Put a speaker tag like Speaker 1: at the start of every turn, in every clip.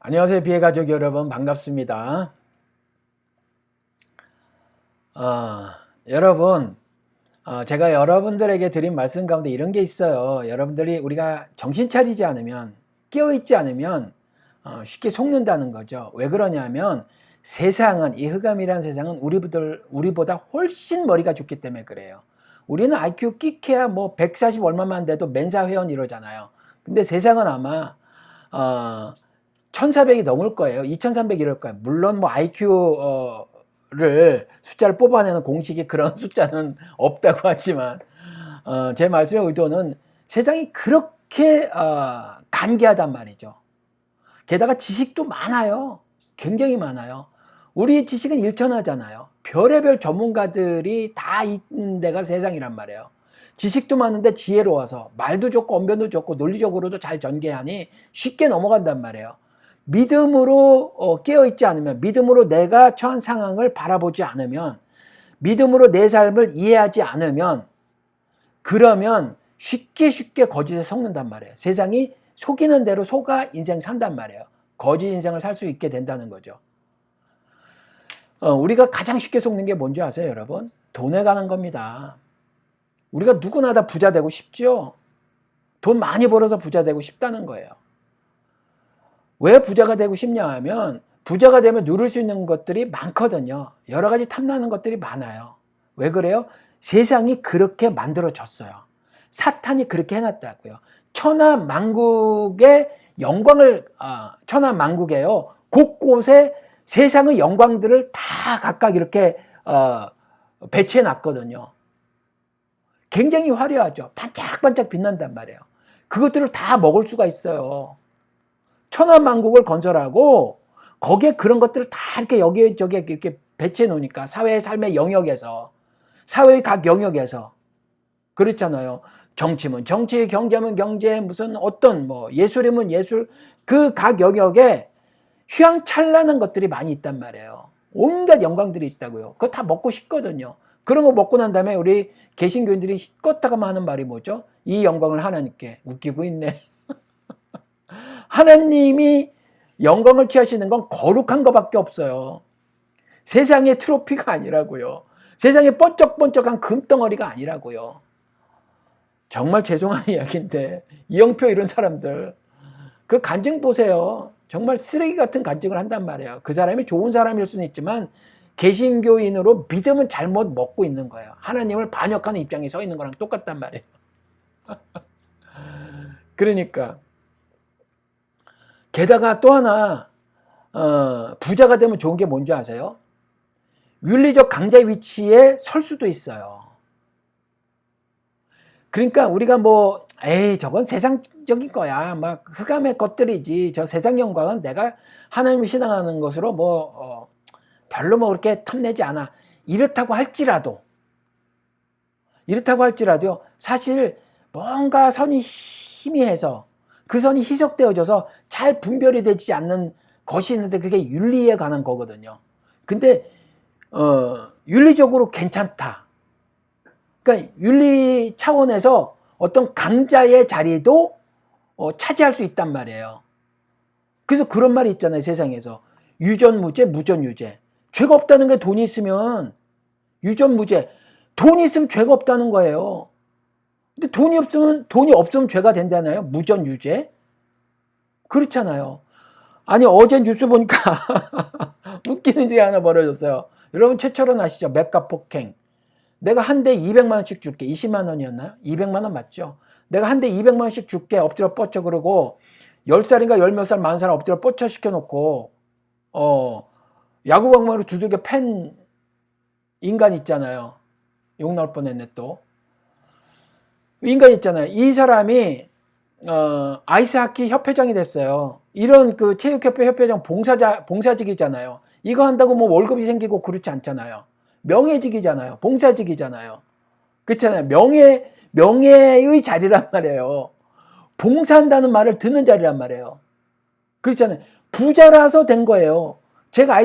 Speaker 1: 안녕하세요. 비해가족 여러분 반갑습니다. 여러분 제가 여러분들에게 드린 말씀 가운데 이런 게 있어요. 여러분들이 우리가 정신 차리지 않으면 깨어있지 않으면 쉽게 속는다는 거죠. 왜 그러냐면 세상은 이 흑암이라는 세상은 우리보다 훨씬 머리가 좋기 때문에 그래요. 우리는 IQ 끼케야 뭐 140 얼마만 돼도 멘사 회원 이러잖아요. 근데 세상은 아마 1400이 넘을 거예요. 2300 이럴 거예요. 물론 뭐 IQ를 숫자를 뽑아내는 공식이 그런 숫자는 없다고 하지만 제 말씀의 의도는 세상이 그렇게 간계하단 말이죠. 게다가 지식도 많아요. 굉장히 많아요. 우리 지식은 일천하잖아요. 별의별 전문가들이 다 있는 데가 세상이란 말이에요. 지식도 많은데 지혜로워서 말도 좋고 언변도 좋고 논리적으로도 잘 전개하니 쉽게 넘어간단 말이에요. 믿음으로 깨어있지 않으면, 믿음으로 내가 처한 상황을 바라보지 않으면, 믿음으로 내 삶을 이해하지 않으면, 그러면 쉽게 거짓에 속는단 말이에요. 세상이 속이는 대로 속아 인생 산단 말이에요. 거짓 인생을 살 수 있게 된다는 거죠. 우리가 가장 쉽게 속는 게 뭔지 아세요, 여러분? 돈에 관한 겁니다. 우리가 누구나 다 부자 되고 싶죠? 돈 많이 벌어서 부자 되고 싶다는 거예요. 왜 부자가 되고 싶냐 하면 부자가 되면 누릴 수 있는 것들이 많거든요. 여러 가지 탐나는 것들이 많아요. 왜 그래요? 세상이 그렇게 만들어졌어요. 사탄이 그렇게 해놨다고요. 천하만국의 영광을 천하만국에요. 곳곳에 세상의 영광들을 다 각각 이렇게 배치해 놨거든요. 굉장히 화려하죠. 반짝반짝 빛난단 말이에요. 그것들을 다 먹을 수가 있어요. 천하만국을 건설하고 거기에 그런 것들을 다 이렇게 여기저기 이렇게 배치해 놓으니까 사회의 삶의 영역에서, 사회의 각 영역에서 그렇잖아요. 정치면 정치, 경제면 경제, 무슨 어떤 뭐 예술이면 예술, 그 각 영역에 휘황찬란한 것들이 많이 있단 말이에요. 온갖 영광들이 있다고요. 그거 다 먹고 싶거든요. 그런 거 먹고 난 다음에 우리 개신교인들이 껐다가만 하는 말이 뭐죠? 이 영광을 하나님께. 웃기고 있네. 하나님이 영광을 취하시는 건 거룩한 것밖에 없어요. 세상의 트로피가 아니라고요. 세상에 번쩍번쩍한 금덩어리가 아니라고요. 정말 죄송한 이야기인데 이영표 이런 사람들 그 간증 보세요. 정말 쓰레기 같은 간증을 한단 말이에요. 그 사람이 좋은 사람일 수는 있지만 개신교인으로 믿음은 잘못 먹고 있는 거예요. 하나님을 반역하는 입장에 서 있는 거랑 똑같단 말이에요. 그러니까 게다가 또 하나 부자가 되면 좋은 게 뭔지 아세요? 윤리적 강자 위치에 설 수도 있어요. 그러니까 우리가 뭐 에이 저건 세상적인 거야, 막 흑암의 것들이지, 저 세상 영광은 내가 하나님을 신앙하는 것으로 뭐 별로 뭐 그렇게 탐내지 않아, 이렇다고 할지라도요, 사실 뭔가 선이 희미해서 그 선이 희석되어져서 잘 분별이 되지 않는 것이 있는데 그게 윤리에 관한 거거든요. 근데 윤리적으로 괜찮다. 그러니까 윤리 차원에서 어떤 강자의 자리도 차지할 수 있단 말이에요. 그래서 그런 말이 있잖아요, 세상에서. 유전무죄, 무전유죄. 죄가 없다는 게 돈이 있으면 유전무죄. 돈이 있으면 죄가 없다는 거예요. 근데 돈이 없으면 죄가 된다나요? 무전유죄? 그렇잖아요. 아니, 어제 뉴스 보니까 웃기는 일이 하나 벌어졌어요. 여러분 최철원 아시죠? 맥가 폭행. 내가 한 대 200만 원씩 줄게. 20만 원이었나요? 200만 원 맞죠? 내가 한 대 200만 원씩 줄게. 엎드려 뻗쳐. 그러고 10살인가 10몇 살 많은 사람 엎드려 뻗쳐 시켜놓고 야구 방망이로 두들겨 팬 인간 있잖아요. 욕 나올 뻔했네 또. 인간 있잖아요. 이 사람이 아이스하키 협회장이 됐어요. 이런 그 체육협회 협회장 봉사직이잖아요. 이거 한다고 뭐 월급이 생기고 그렇지 않잖아요. 명예직이잖아요. 봉사직이잖아요. 그렇잖아요. 명예의 자리란 말이에요. 봉사한다는 말을 듣는 자리란 말이에요. 그렇잖아요. 부자라서 된 거예요. 제가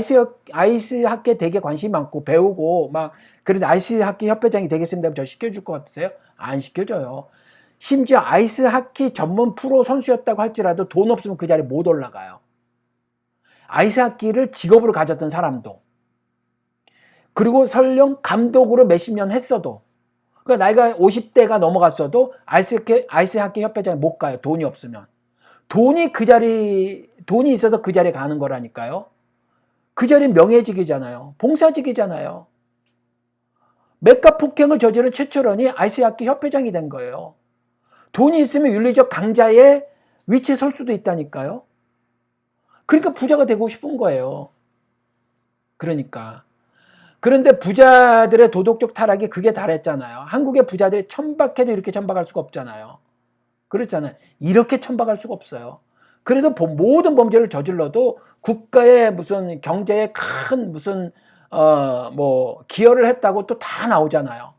Speaker 1: 아이스하키에 되게 관심이 많고 배우고 막 그런데 아이스하키 협회장이 되겠습니다. 저 시켜줄 것 같으세요? 안 시켜줘요. 심지어 아이스하키 전문 프로 선수였다고 할지라도 돈 없으면 그 자리에 못 올라가요. 아이스하키를 직업으로 가졌던 사람도, 그리고 설령 감독으로 몇십 년 했어도, 그러니까 나이가 50대가 넘어갔어도 아이스하키 협회장에 못 가요. 돈이 없으면. 돈이 있어서 그 자리에 가는 거라니까요. 그 자리는 명예직이잖아요. 봉사직이잖아요. 맥가 폭행을 저지른 최철원이 아이스하키 협회장이 된 거예요. 돈이 있으면 윤리적 강자의 위치에 설 수도 있다니까요. 그러니까 부자가 되고 싶은 거예요. 그러니까. 그런데 부자들의 도덕적 타락이 그게 달했잖아요. 한국의 부자들이 천박해도 이렇게 천박할 수가 없잖아요. 그렇잖아요. 이렇게 천박할 수가 없어요. 그래도 모든 범죄를 저질러도 국가의 무슨 경제에 큰 무슨 기여를 했다고 또 다 나오잖아요.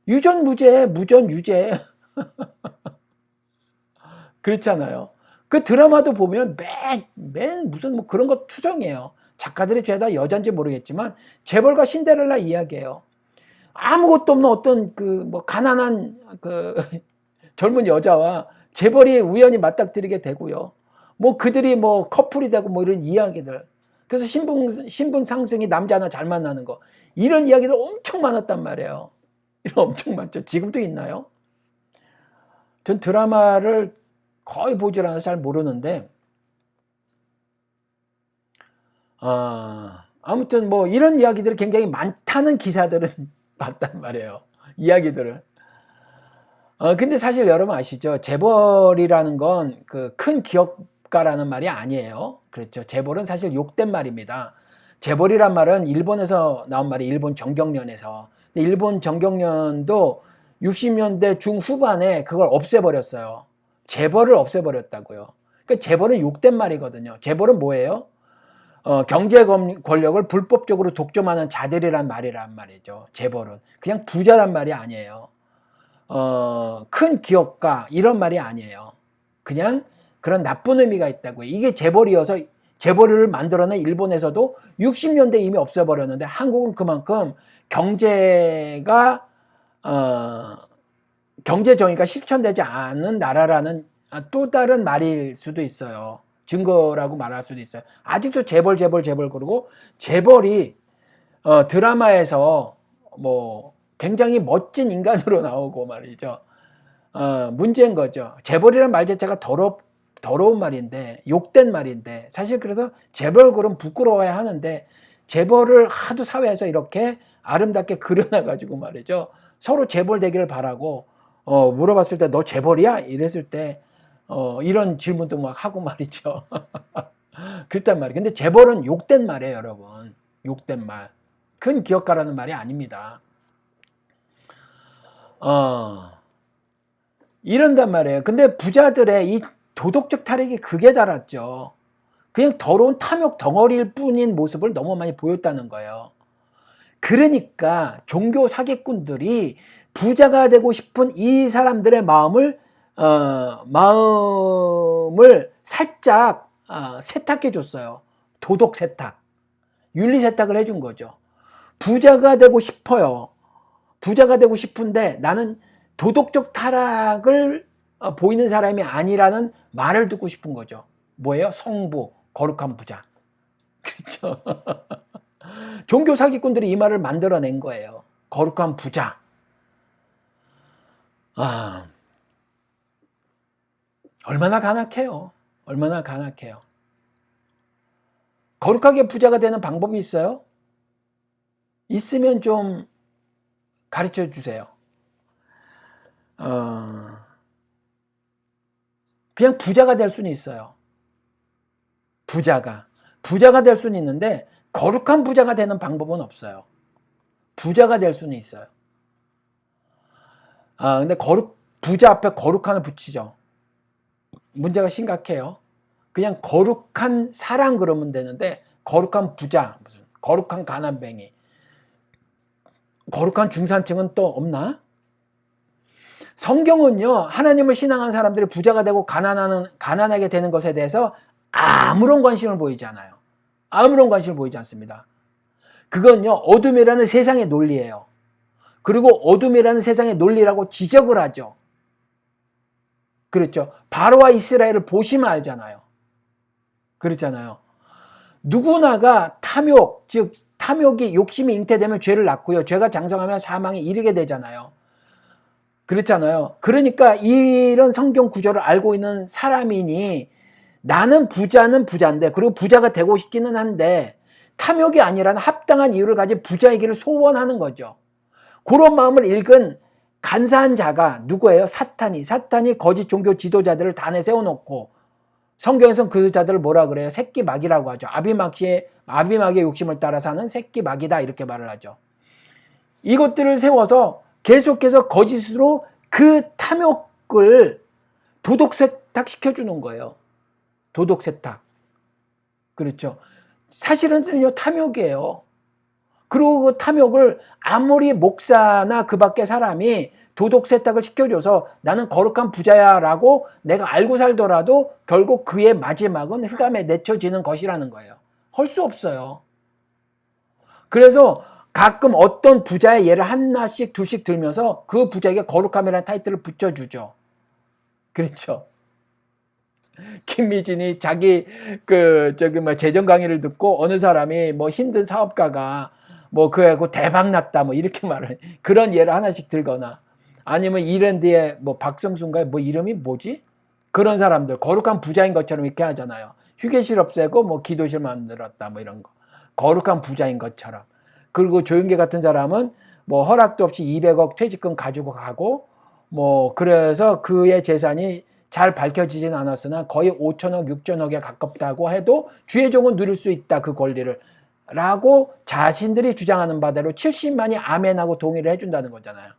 Speaker 1: 유전무죄, 무전유죄. 그렇잖아요. 그 드라마도 보면 맨 무슨 뭐 그런 거 투정이에요. 작가들이 죄다 여잔지 모르겠지만 재벌과 신데렐라 이야기예요. 아무것도 없는 어떤 가난한 젊은 여자와 재벌이 우연히 맞닥뜨리게 되고요. 뭐 그들이 뭐 커플이 되고 뭐 이런 이야기들. 그래서 신분 상승이 남자 하나 잘 만나는 거. 이런 이야기들 엄청 많았단 말이에요. 이런 엄청 많죠. 지금도 있나요? 전 드라마를 거의 보질 않아서 잘 모르는데, 아무튼 뭐 이런 이야기들이 굉장히 많다는 기사들은 봤단 말이에요. 이야기들은. 근데 사실 여러분 아시죠? 재벌이라는 건 그 큰 기업가라는 말이 아니에요. 그렇죠. 재벌은 사실 욕된 말입니다. 재벌이란 말은 일본에서 나온 말이 일본 정경련에서. 근데 일본 정경련도 60년대 중후반에 그걸 없애버렸어요. 재벌을 없애버렸다고요. 그러니까 재벌은 욕된 말이거든요. 재벌은 뭐예요? 경제 권력을 불법적으로 독점하는 자들이란 말이란 말이죠. 재벌은. 그냥 부자란 말이 아니에요. 큰 기업가 이런 말이 아니에요. 그냥 그런 나쁜 의미가 있다고요. 이게 재벌이어서 재벌을 만들어낸 일본에서도 60년대 이미 없애버렸는데 한국은 그만큼 경제가 경제 정의가 실천되지 않은 나라라는 또 다른 말일 수도 있어요. 증거라고 말할 수도 있어요. 아직도 재벌 그러고 재벌이 드라마에서 뭐 굉장히 멋진 인간으로 나오고 말이죠. 문제인 거죠. 재벌이라는 말 자체가 더러운 말인데, 욕된 말인데, 사실 그래서 재벌 그럼 부끄러워야 하는데, 재벌을 하도 사회에서 이렇게 아름답게 그려놔가지고 말이죠. 서로 재벌 되기를 바라고, 물어봤을 때 너 재벌이야? 이랬을 때, 이런 질문도 막 하고 말이죠. 그랬단 말이에요. 근데 재벌은 욕된 말이에요, 여러분. 욕된 말. 큰 기업가라는 말이 아닙니다. 이런단 말이에요. 근데 부자들의 이 도덕적 타락이 극에 달았죠. 그냥 더러운 탐욕 덩어리일 뿐인 모습을 너무 많이 보였다는 거예요. 그러니까 종교 사기꾼들이 부자가 되고 싶은 이 사람들의 마음을 살짝 세탁해 줬어요. 도덕 세탁, 윤리 세탁을 해준 거죠. 부자가 되고 싶어요. 부자가 되고 싶은데 나는 도덕적 타락을 보이는 사람이 아니라는 말을 듣고 싶은 거죠. 뭐예요? 성부, 거룩한 부자. 그렇죠. 종교 사기꾼들이 이 말을 만들어낸 거예요. 거룩한 부자. 얼마나 간악해요. 얼마나 간악해요. 거룩하게 부자가 되는 방법이 있어요? 있으면 좀 가르쳐 주세요. 그냥 부자가 될 수는 있어요. 부자가 될 수는 있는데 거룩한 부자가 되는 방법은 없어요. 부자가 될 수는 있어요. 근데 부자 앞에 거룩한을 붙이죠. 문제가 심각해요. 그냥 거룩한 사랑 그러면 되는데 거룩한 부자, 무슨 거룩한 가난뱅이, 거룩한 중산층은 또 없나? 성경은요, 하나님을 신앙한 사람들이 부자가 되고 가난하게 되는 것에 대해서 아무런 관심을 보이지 않아요. 아무런 관심을 보이지 않습니다. 그건요, 어둠이라는 세상의 논리예요. 그리고 어둠이라는 세상의 논리라고 지적을 하죠. 그렇죠. 바로와 이스라엘을 보시면 알잖아요. 그렇잖아요. 누구나가 탐욕, 즉 탐욕이 욕심이 잉태되면 죄를 낳고요. 죄가 장성하면 사망에 이르게 되잖아요. 그렇잖아요. 그러니까 이런 성경 구절을 알고 있는 사람이니 나는 부자는 부자인데, 그리고 부자가 되고 싶기는 한데 탐욕이 아니라는 합당한 이유를 가진 부자이기를 소원하는 거죠. 그런 마음을 읽은 간사한 자가 누구예요? 사탄이 거짓 종교 지도자들을 단에 세워놓고, 성경에서는 그 자들을 뭐라 그래요? 새끼마귀라고 하죠. 아비마귀의 욕심을 따라 사는 새끼마귀다, 이렇게 말을 하죠. 이것들을 세워서 계속해서 거짓으로 그 탐욕을 도덕세탁 시켜주는 거예요. 도덕세탁. 그렇죠. 사실은 탐욕이에요. 그리고 그 탐욕을 아무리 목사나 그 밖에 사람이 도덕세탁을 시켜줘서 나는 거룩한 부자야 라고 내가 알고 살더라도 결국 그의 마지막은 흑암에 내쳐지는 것이라는 거예요. 할 수 없어요. 그래서 가끔 어떤 부자의 예를 하나씩 둘씩 들면서 그 부자에게 거룩함이라는 타이틀을 붙여주죠. 그렇죠. 김미진이 자기 재정 강의를 듣고 어느 사람이 힘든 사업가가 그하고 대박 났다 이렇게 말을, 그런 예를 하나씩 들거나, 아니면 이랜드의 박성순가 이름이 뭐지? 그런 사람들 거룩한 부자인 것처럼 이렇게 하잖아요. 휴게실 없애고 기도실 만들었다 이런 거. 거룩한 부자인 것처럼. 그리고 조윤계 같은 사람은 허락도 없이 200억 퇴직금 가지고 가고 그래서 그의 재산이 잘 밝혀지진 않았으나 거의 5천억, 6천억에 가깝다고 해도 주의 종은 누릴 수 있다, 그 권리를. 라고 자신들이 주장하는 바대로 70만이 아멘하고 동의를 해준다는 거잖아요.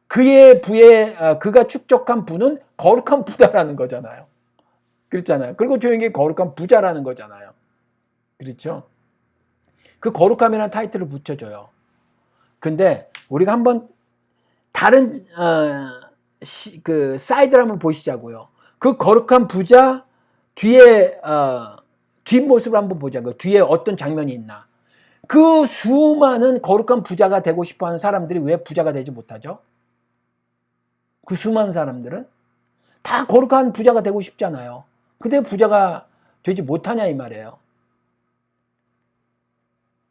Speaker 1: 그의 부에, 그가 축적한 부는 거룩한 부다라는 거잖아요. 그렇잖아요. 그리고 조용히 거룩한 부자라는 거잖아요. 그렇죠? 그 거룩함이라는 타이틀을 붙여줘요. 근데 우리가 한번 다른 그 사이드를 한번 보시자고요. 그 거룩한 부자 뒤에 뒷모습을 한번 보자고요. 뒤에 어떤 장면이 있나. 그 수많은 거룩한 부자가 되고 싶어하는 사람들이 왜 부자가 되지 못하죠? 그 수많은 사람들은 다 거룩한 부자가 되고 싶잖아요. 근데 부자가 되지 못하냐 이 말이에요.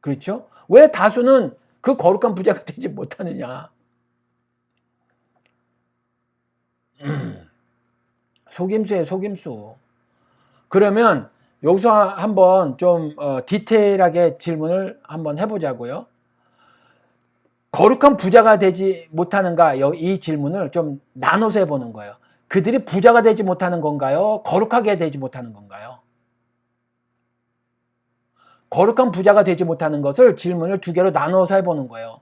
Speaker 1: 그렇죠? 왜 다수는 그 거룩한 부자가 되지 못하느냐. 속임수예요, 속임수. 그러면 여기서 한번 좀 디테일하게 질문을 한번 해보자고요. 거룩한 부자가 되지 못하는가, 이 질문을 좀 나눠서 해보는 거예요. 그들이 부자가 되지 못하는 건가요? 거룩하게 되지 못하는 건가요? 거룩한 부자가 되지 못하는 것을 질문을 두 개로 나눠서 해보는 거예요.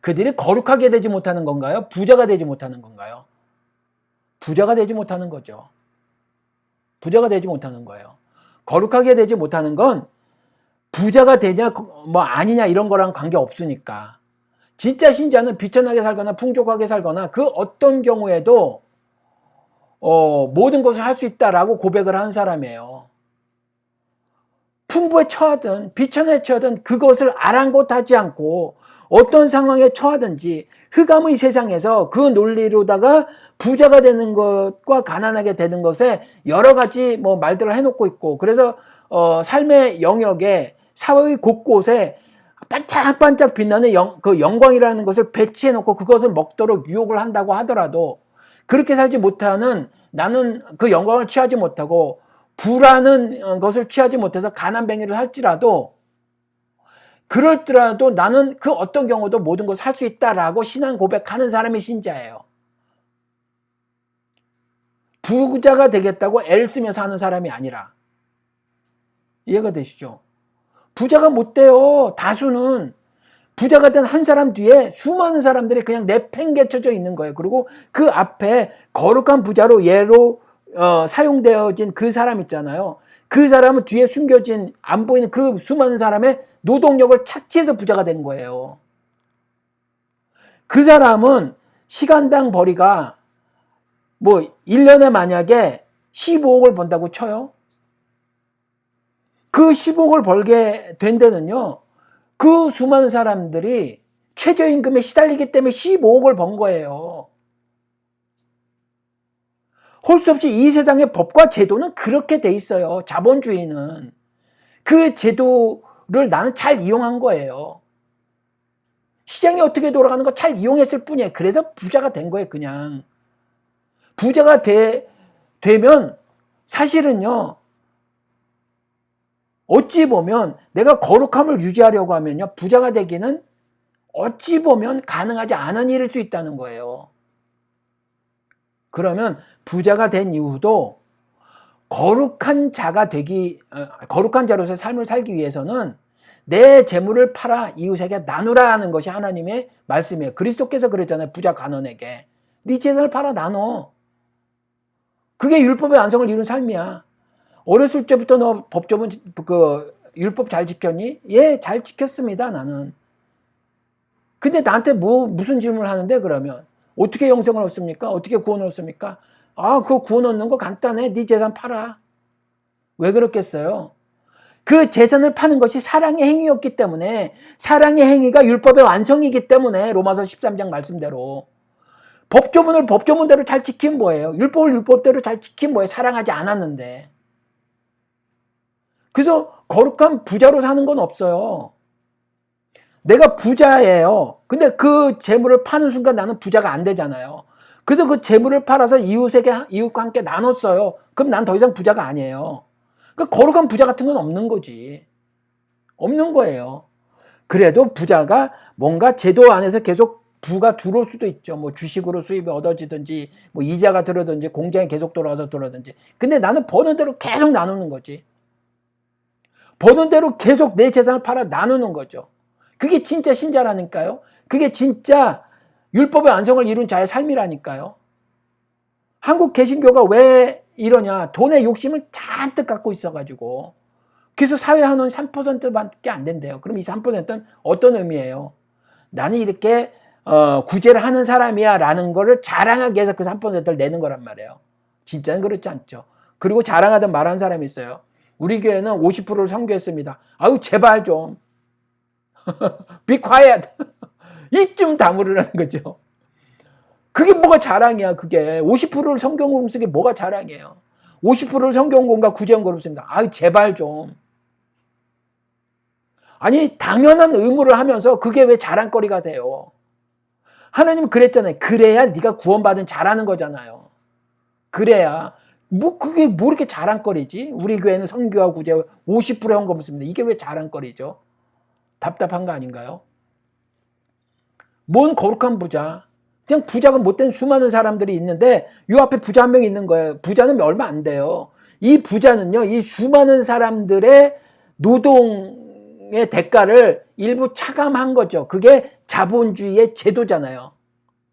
Speaker 1: 그들이 거룩하게 되지 못하는 건가요? 부자가 되지 못하는 건가요? 부자가 되지 못하는 거죠. 부자가 되지 못하는 거예요. 거룩하게 되지 못하는 건 부자가 되냐 아니냐 이런 거랑 관계 없으니까. 진짜 신자는 비천하게 살거나 풍족하게 살거나 그 어떤 경우에도 모든 것을 할 수 있다라고 고백을 한 사람이에요. 풍부에 처하든 비천에 처하든 그것을 아랑곳하지 않고 어떤 상황에 처하든지 흑암의 세상에서 그 논리로다가 부자가 되는 것과 가난하게 되는 것에 여러 가지 말들을 해놓고 있고, 그래서 삶의 영역에 사회 곳곳에 반짝반짝 빛나는 그 영광이라는 것을 배치해놓고 그것을 먹도록 유혹을 한다고 하더라도, 그렇게 살지 못하는 나는 그 영광을 취하지 못하고 부라는 것을 취하지 못해서 가난뱅이를 할지라도, 그럴지라도 나는 그 어떤 경우도 모든 것을 할 수 있다라고 신앙 고백하는 사람이 신자예요. 부자가 되겠다고 애를 쓰면서 하는 사람이 아니라. 이해가 되시죠? 부자가 못 돼요. 다수는 부자가 된 한 사람 뒤에 수많은 사람들이 그냥 내팽개쳐져 있는 거예요. 그리고 그 앞에 거룩한 부자로 예로 사용되어진 그 사람 있잖아요. 그 사람은 뒤에 숨겨진 안 보이는 그 수많은 사람의 노동력을 착취해서 부자가 된 거예요. 그 사람은 시간당 벌이가 1년에 만약에 15억을 번다고 쳐요. 그 15억을 벌게 된 데는요, 그 수많은 사람들이 최저임금에 시달리기 때문에 15억을 번 거예요. 할 수 없이 이 세상의 법과 제도는 그렇게 돼 있어요. 자본주의는. 그 제도를 나는 잘 이용한 거예요. 시장이 어떻게 돌아가는 거 잘 이용했을 뿐이에요. 그래서 부자가 된 거예요, 그냥. 부자가 되면 사실은요, 어찌 보면 내가 거룩함을 유지하려고 하면요, 부자가 되기는 어찌 보면 가능하지 않은 일일 수 있다는 거예요. 그러면 부자가 된 이후도 거룩한 자로서의 삶을 살기 위해서는 내 재물을 팔아 이웃에게 나누라는 것이 하나님의 말씀이에요. 그리스도께서 그랬잖아요. 부자 간원에게. 네 재산을 팔아 나눠. 그게 율법의 완성을 이룬 삶이야. 어렸을 때부터 너 법조문 율법 잘 지켰니? 예, 잘 지켰습니다. 나는. 근데 나한테 무슨 질문을 하는데 그러면 어떻게 영생을 얻습니까? 어떻게 구원을 얻습니까? 아, 그 구원 얻는 거 간단해. 네 재산 팔아. 왜 그렇겠어요? 그 재산을 파는 것이 사랑의 행위였기 때문에, 사랑의 행위가 율법의 완성이기 때문에, 로마서 13장 말씀대로 법조문을 법조문대로 잘 지키면 뭐예요? 율법을 율법대로 잘 지키면 뭐예요? 사랑하지 않았는데. 그래서 거룩한 부자로 사는 건 없어요. 내가 부자예요. 근데 그 재물을 파는 순간 나는 부자가 안 되잖아요. 그래서 그 재물을 팔아서 이웃과 함께 나눴어요. 그럼 난 더 이상 부자가 아니에요. 그러니까 거룩한 부자 같은 건 없는 거지. 없는 거예요. 그래도 부자가 뭔가 제도 안에서 계속 부가 들어올 수도 있죠. 뭐 주식으로 수입이 얻어지든지, 뭐 이자가 들어든지, 공장이 계속 돌아가서 들어든지. 근데 나는 버는 대로 계속 나누는 거지. 버는 대로 계속 내 재산을 팔아 나누는 거죠. 그게 진짜 신자라니까요. 그게 진짜 율법의 완성을 이룬 자의 삶이라니까요. 한국 개신교가 왜 이러냐? 돈의 욕심을 잔뜩 갖고 있어가지고. 그래서 사회 한원 3%밖에 안 된대요. 그럼 이 3%는 어떤 의미예요? 나는 이렇게 구제를 하는 사람이야 라는 거를 자랑하기 위해서 그 3%를 내는 거란 말이에요. 진짜는 그렇지 않죠. 그리고 자랑하던 말하는 사람이 있어요. 우리 교회는 50%를 선교했습니다. 아유 제발 좀 be quiet. 입 좀 다물으라는 거죠. 그게 뭐가 자랑이야. 그게 50%를 성경으로 쓰기 뭐가 자랑이에요. 50%를 성경공과 구제연구로 씁니다. 아유 제발 좀. 아니 당연한 의무를 하면서 그게 왜 자랑거리가 돼요. 하나님은 그랬잖아요. 그래야 네가 구원받은 자라는 거잖아요. 그래야 그게 뭐 이렇게 자랑거리지? 우리 교회는 선교와 구제 50% 헌금을 씁니다. 이게 왜 자랑거리죠? 답답한 거 아닌가요? 뭔 거룩한 부자. 그냥 부자가 못된 수많은 사람들이 있는데 이 앞에 부자 한 명 있는 거예요. 부자는 얼마 안 돼요. 이 부자는요. 이 수많은 사람들의 노동의 대가를 일부 차감한 거죠. 그게 자본주의의 제도잖아요.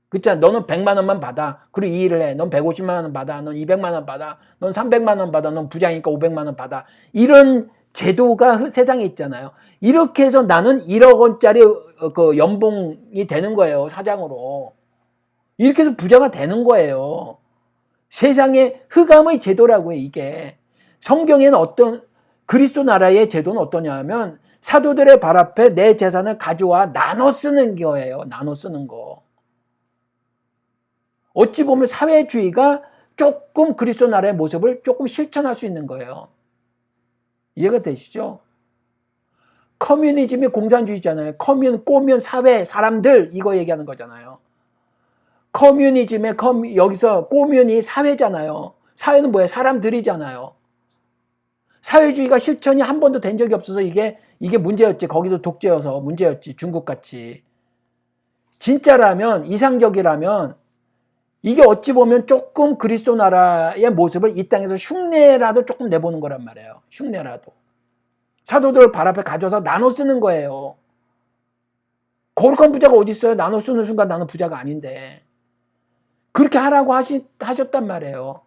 Speaker 1: 그렇잖아. 너는 100만 원만 받아. 그리고 이 일을 해. 넌 150만 원 받아. 넌 200만 원 받아. 넌 300만 원 받아. 넌 부자니까 500만 원 받아. 이런 제도가 세상에 있잖아요. 이렇게 해서 나는 1억 원짜리 그 연봉이 되는 거예요. 사장으로. 이렇게 해서 부자가 되는 거예요. 세상의 흑암의 제도라고요. 이게. 성경에는 그리스도 나라의 제도는 어떠냐 하면 사도들의 발 앞에 내 재산을 가져와 나눠 쓰는 거예요. 나눠 쓰는 거. 어찌 보면 사회주의가 조금 그리스도 나라의 모습을 조금 실천할 수 있는 거예요. 이해가 되시죠? 커뮤니즘이 공산주의잖아요. 꼬면 사회, 사람들 이거 얘기하는 거잖아요. 커뮤니즘의 여기서 꼬면이 사회잖아요. 사회는 뭐예요? 사람들이잖아요. 사회주의가 실천이 한 번도 된 적이 없어서 이게 문제였지. 거기도 독재여서 문제였지. 중국같이. 진짜라면, 이상적이라면 이게 어찌 보면 조금 그리스도 나라의 모습을 이 땅에서 흉내라도 조금 내보는 거란 말이에요. 흉내라도. 사도들 발 앞에 가져서 나눠 쓰는 거예요. 거룩한 부자가 어디 있어요? 나눠 쓰는 순간 나는 부자가 아닌데. 그렇게 하라고 하셨단 말이에요.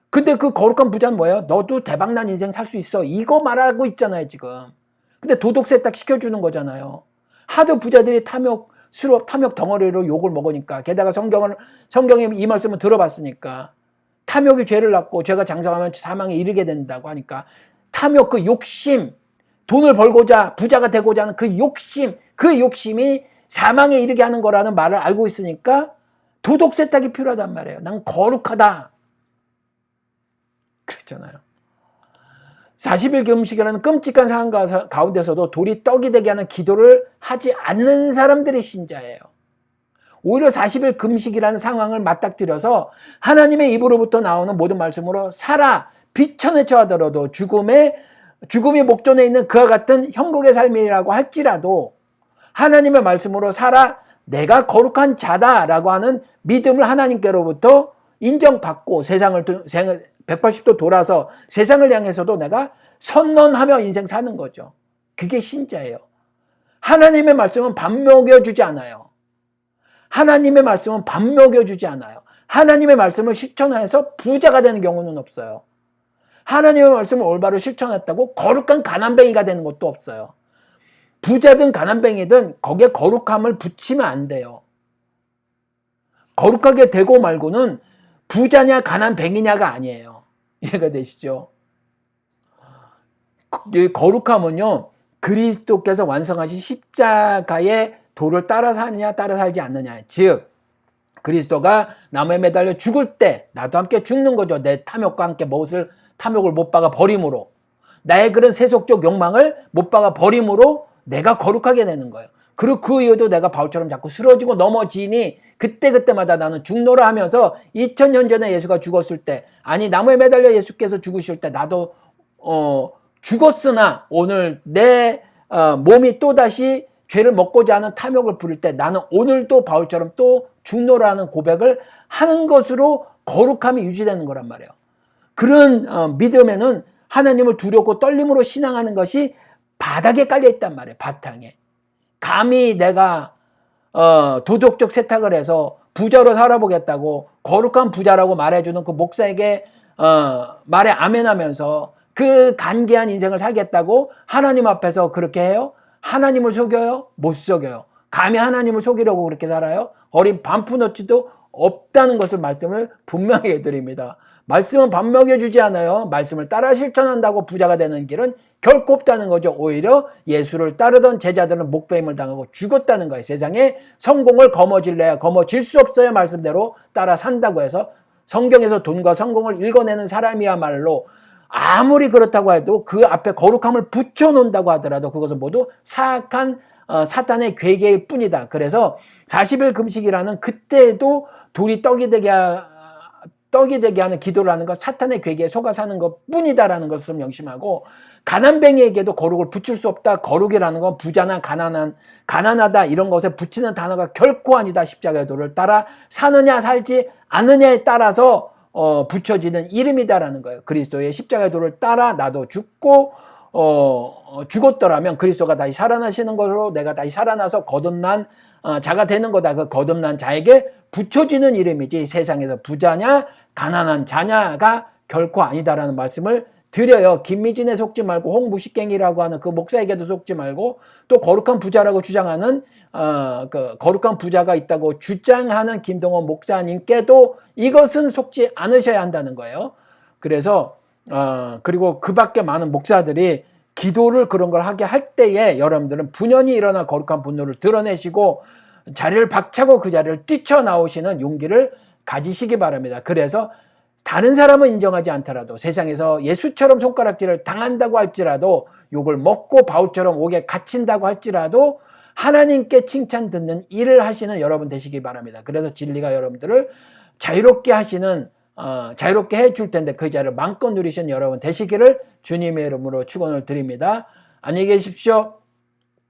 Speaker 1: 근데 그 거룩한 부자는 뭐예요? 너도 대박난 인생 살 수 있어. 이거 말하고 있잖아요, 지금. 근데 도덕 세탁 시켜주는 거잖아요. 하도 부자들이 탐욕 덩어리로 욕을 먹으니까, 게다가 성경에 이 말씀을 들어봤으니까, 탐욕이 죄를 낳고 죄가 장성하면 사망에 이르게 된다고 하니까, 탐욕 그 욕심, 돈을 벌고자 부자가 되고자 하는 그 욕심이 사망에 이르게 하는 거라는 말을 알고 있으니까 도덕 세탁이 필요하단 말이에요. 난 거룩하다. 그랬잖아요. 40일 금식이라는 끔찍한 상황 가운데서도 돌이 떡이 되게 하는 기도를 하지 않는 사람들이 신자예요. 오히려 40일 금식이라는 상황을 맞닥뜨려서 하나님의 입으로부터 나오는 모든 말씀으로 살아 비천해쳐 하더라도 죽음이 목전에 있는 그와 같은 형국의 삶이라고 할지라도 하나님의 말씀으로 살아 내가 거룩한 자다라고 하는 믿음을 하나님께로부터 인정받고 세상을 180도 돌아서 세상을 향해서도 내가 선언하며 인생 사는 거죠. 그게 신자예요. 하나님의 말씀은 밥 먹여주지 않아요. 하나님의 말씀은 밥 먹여주지 않아요. 하나님의 말씀을 실천해서 부자가 되는 경우는 없어요. 하나님의 말씀을 올바로 실천했다고 거룩한 가난뱅이가 되는 것도 없어요. 부자든 가난뱅이든 거기에 거룩함을 붙이면 안 돼요. 거룩하게 되고 말고는 부자냐 가난뱅이냐가 아니에요. 이해가 되시죠? 거룩함은요, 그리스도께서 완성하신 십자가의 도를 따라 사느냐 따라 살지 않느냐. 즉 그리스도가 나무에 매달려 죽을 때 나도 함께 죽는 거죠. 내 탐욕과 함께 탐욕을 못 박아 버림으로, 나의 그런 세속적 욕망을 못 박아 버림으로 내가 거룩하게 되는 거예요. 그리고 그 이후에도 내가 바울처럼 자꾸 쓰러지고 넘어지니 그때마다 나는 죽노라 하면서 2000년 전에 예수가 죽었을 때, 아니 나무에 매달려 예수께서 죽으실 때 나도 죽었으나 오늘 내 몸이 또다시 죄를 먹고자 하는 탐욕을 부릴 때 나는 오늘도 바울처럼 또 죽노라는 고백을 하는 것으로 거룩함이 유지되는 거란 말이에요. 그런 믿음에는 하나님을 두렵고 떨림으로 신앙하는 것이 바닥에 깔려 있단 말이에요. 바탕에. 감히 내가 도덕적 세탁을 해서 부자로 살아보겠다고 거룩한 부자라고 말해주는 그 목사에게 말에 아멘하면서 그 간계한 인생을 살겠다고 하나님 앞에서 그렇게 해요? 하나님을 속여요? 못 속여요. 감히 하나님을 속이려고 그렇게 살아요? 어린 반푼어치도 없다는 것을 말씀을 분명히 해드립니다. 말씀은 밥 먹여주지 않아요. 말씀을 따라 실천한다고 부자가 되는 길은 결코 없다는 거죠. 오히려 예수를 따르던 제자들은 목배임을 당하고 죽었다는 거예요. 세상에 성공을 거머쥘래야 거머쥘 수 없어요. 말씀대로 따라 산다고 해서 성경에서 돈과 성공을 읽어내는 사람이야말로 아무리 그렇다고 해도 그 앞에 거룩함을 붙여놓는다고 하더라도 그것은 모두 사악한 사탄의 괴계일 뿐이다. 그래서 40일 금식이라는 그때도 돌이 떡이 되게 하는 기도를 하는 것, 사탄의 괴계에 속아 사는 것 뿐이다라는 것을 명심하고, 가난뱅이에게도 거룩을 붙일 수 없다. 거룩이라는 건 부자나 가난하다 이런 것에 붙이는 단어가 결코 아니다. 십자가의 도를 따라 사느냐 살지 않느냐에 따라서 붙여지는 이름이다라는 거예요. 그리스도의 십자가의 도를 따라 나도 죽고 죽었더라면 그리스도가 다시 살아나시는 것으로 내가 다시 살아나서 거듭난 자가 되는 거다. 그 거듭난 자에게 붙여지는 이름이지 세상에서 부자냐 가난한 자냐가 결코 아니다라는 말씀을 드려요. 김미진에 속지 말고 홍무식갱이라고 하는 그 목사에게도 속지 말고, 또 거룩한 부자라고 주장하는 그 거룩한 부자가 있다고 주장하는 김동원 목사님께도 이것은 속지 않으셔야 한다는 거예요. 그래서 그리고 그 밖에 많은 목사들이 기도를 그런 걸 하게 할 때에 여러분들은 분연히 일어나 거룩한 분노를 드러내시고 자리를 박차고 그 자리를 뛰쳐나오시는 용기를 가지시기 바랍니다. 그래서 다른 사람은 인정하지 않더라도 세상에서 예수처럼 손가락질을 당한다고 할지라도, 욕을 먹고 바울처럼 옥에 갇힌다고 할지라도 하나님께 칭찬 듣는 일을 하시는 여러분 되시기 바랍니다. 그래서 진리가 여러분들을 자유롭게 해줄 텐데 그 자리를 마음껏 누리신 여러분 되시기를 주님의 이름으로 축원을 드립니다. 안녕히 계십시오.